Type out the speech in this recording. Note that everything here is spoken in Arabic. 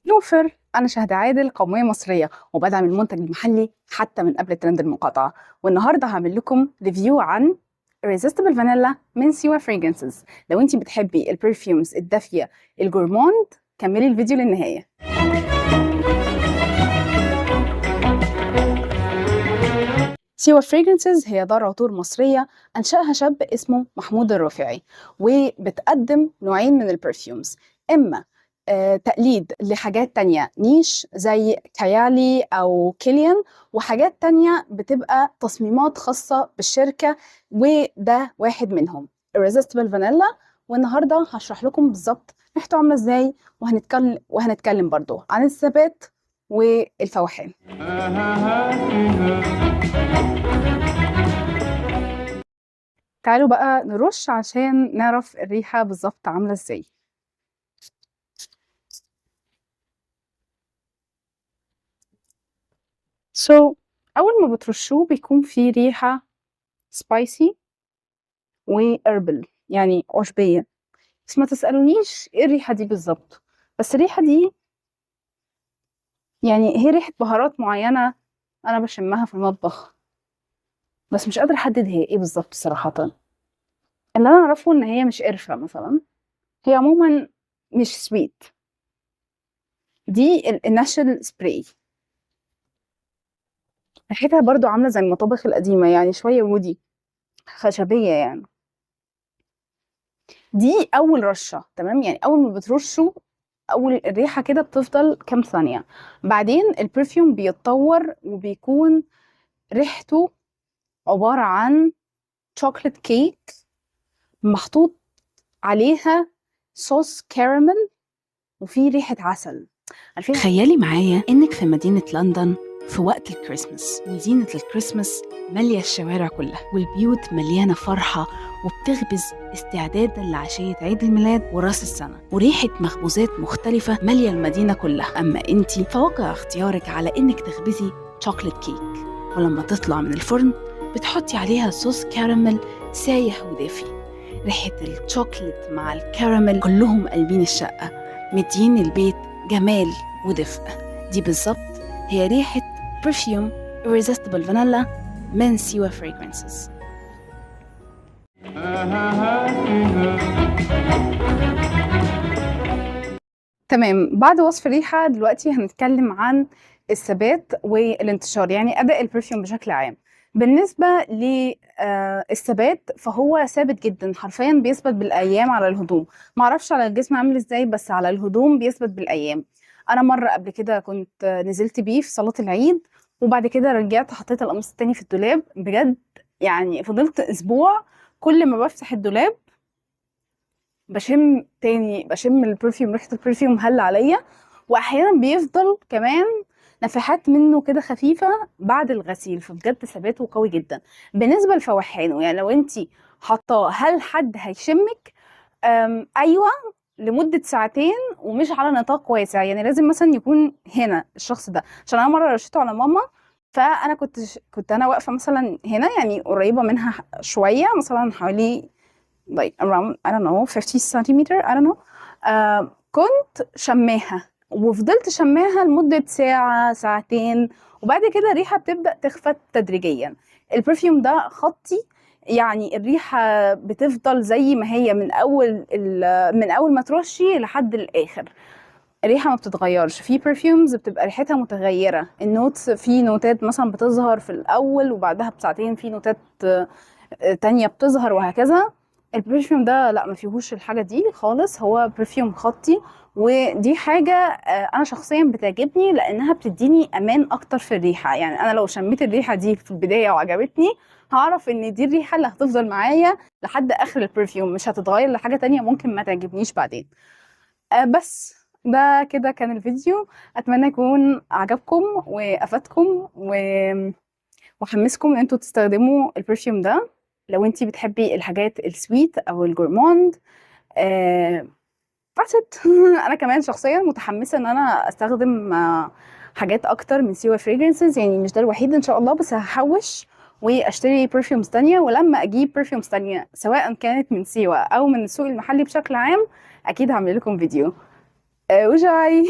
نوفر. أنا شهد عادل، قومية مصرية وبدعم المنتج المحلي حتى من قبل ترند المقاطعة. والنهاردة هعمل لكم ريفيو عن Irresistible Vanilla من سيوا Fragrances. لو انتي بتحبي البرفيومز الدافية الجورموند كملي الفيديو للنهاية. سيوا Fragrances هي دار عطور مصرية أنشأها شاب اسمه محمود الرافعي، وبتقدم نوعين من البرفيومز، إما تقليد لحاجات تانية نيش زي كيالي أو كيليان، وحاجات تانية بتبقى تصميمات خاصة بالشركة، وده واحد منهم Irresistible Vanilla. والنهاردة هشرح لكم بالظبط ريحته عاملة ازاي، وهنتكلم برضو عن الثبات والفوحان. تعالوا بقى نرش عشان نعرف الريحة بالظبط عاملة ازاي. أول ما بترشوه بيكون فيه ريحة سبايسي وهربل، يعني عشبية، بس ما تسألونيش ايه الريحة دي بالظبط، بس الريحة دي يعني هي ريحة بهارات معينة أنا بشمها في المطبخ، بس مش قادرة أحدد هي ايه بالظبط صراحة. اللي أنا أعرفه إن هي مش قرفة مثلا، هي عموما مش سويت. دي الناشل سبراي، ريحتها برضو عاملة زي المطابخ القديمة، يعني شوية وودي خشبية يعني. دي أول رشة، تمام؟ يعني أول ما بترشه، أول الريحة كده بتفضل كام ثانية، بعدين البرفيوم بيتطور وبيكون ريحته عبارة عن شوكليت كيك محطوط عليها صوص كراميل وفي ريحة عسل. تخيلي معايا إنك في مدينة لندن في وقت الكريسماس، وزينة الكريسماس مالية الشوارع كلها، والبيوت مليانة فرحة وبتخبز استعدادا لعشية عيد الميلاد وراس السنة، وريحة مخبوزات مختلفة مالية المدينة كلها. أما أنتي فوقع اختيارك على إنك تخبزي شوكليت كيك، ولما تطلع من الفرن بتحطي عليها صوص كراميل سايح ودافي. ريحة الشوكليت مع الكراميل كلهم قلبين الشقة، مدين البيت جمال ودفء. دي بالظبط هي ريحة برفيوم Irresistible Vanilla من سيوا Fragrances. تمام، بعد وصف الريحة دلوقتي هنتكلم عن الثبات والانتشار، يعني أداء البرفيوم بشكل عام. بالنسبة للثبات فهو ثابت جدا، حرفيا بيثبت بالأيام على الهدوم. معرفش على الجسم عامل ازاي، بس على الهدوم بيثبت بالأيام. أنا مرة قبل كده كنت نزلت بيه في صلاة العيد، وبعد كده رجعت حطيت القميص التاني في الدولاب. بجد يعني فضلت أسبوع كل ما بفتح الدولاب بشم البرفيوم، ريحة البرفيوم هل عليا، واحيانا بيفضل كمان نفحات منه كده خفيفة بعد الغسيل، فبجد ثباته قوي جدا. بالنسبة لفوحانه، يعني لو انتي حاطاه هل حد هيشمك؟ ايوه، لمدة ساعتين ومش على نطاق واسع، يعني لازم مثلا يكون هنا الشخص ده، عشان انا مرة رشيته على ماما، فانا كنت انا واقفة مثلا هنا، يعني قريبة منها شوية، مثلا حوالي like around I don't know 50 centimeter I don't know. كنت شماها وفضلت شماها لمدة ساعة ساعتين، وبعد كده الريحة بتبدأ تخفت تدريجيا. البرفيوم ده خطي، يعني الريحة بتفضل زي ما هي من أول ما ترشي لحد الآخر، الريحة ما بتتغيرش. في برفيومز بتبقى ريحتها متغيرة، النوتس في نوتات مثلا بتظهر في الأول وبعدها بساعتين في نوتات تانية بتظهر وهكذا. البرفيوم ده لا، ما فيهوش الحاجة دي خالص، هو برفيوم خطي، ودي حاجة أنا شخصيا بتعجبني لأنها بتديني أمان أكتر في الريحة. يعني أنا لو شميت الريحة دي في البداية وعجبتني، هعرف إن دي الريحة اللي هتفضل معايا لحد آخر البرفيوم، مش هتتغير لحاجة تانية ممكن ما تعجبنيش بعدين. بس ده كده كان الفيديو، أتمنى يكون عجبكم وأفادكم وحمسكم إن انتوا تستخدموا البرفيوم ده لو انتي بتحبي الحاجات السويت او الجورموند. انا كمان شخصيا متحمسه ان انا استخدم حاجات اكتر من سيوا فريجرنسز، يعني مش ده الوحيد ان شاء الله، بس هحوش واشتري برفيومز تانية، ولما اجيب برفيومز تانية سواء كانت من سيوا او من السوق المحلي بشكل عام اكيد هعمل لكم فيديو. وجاي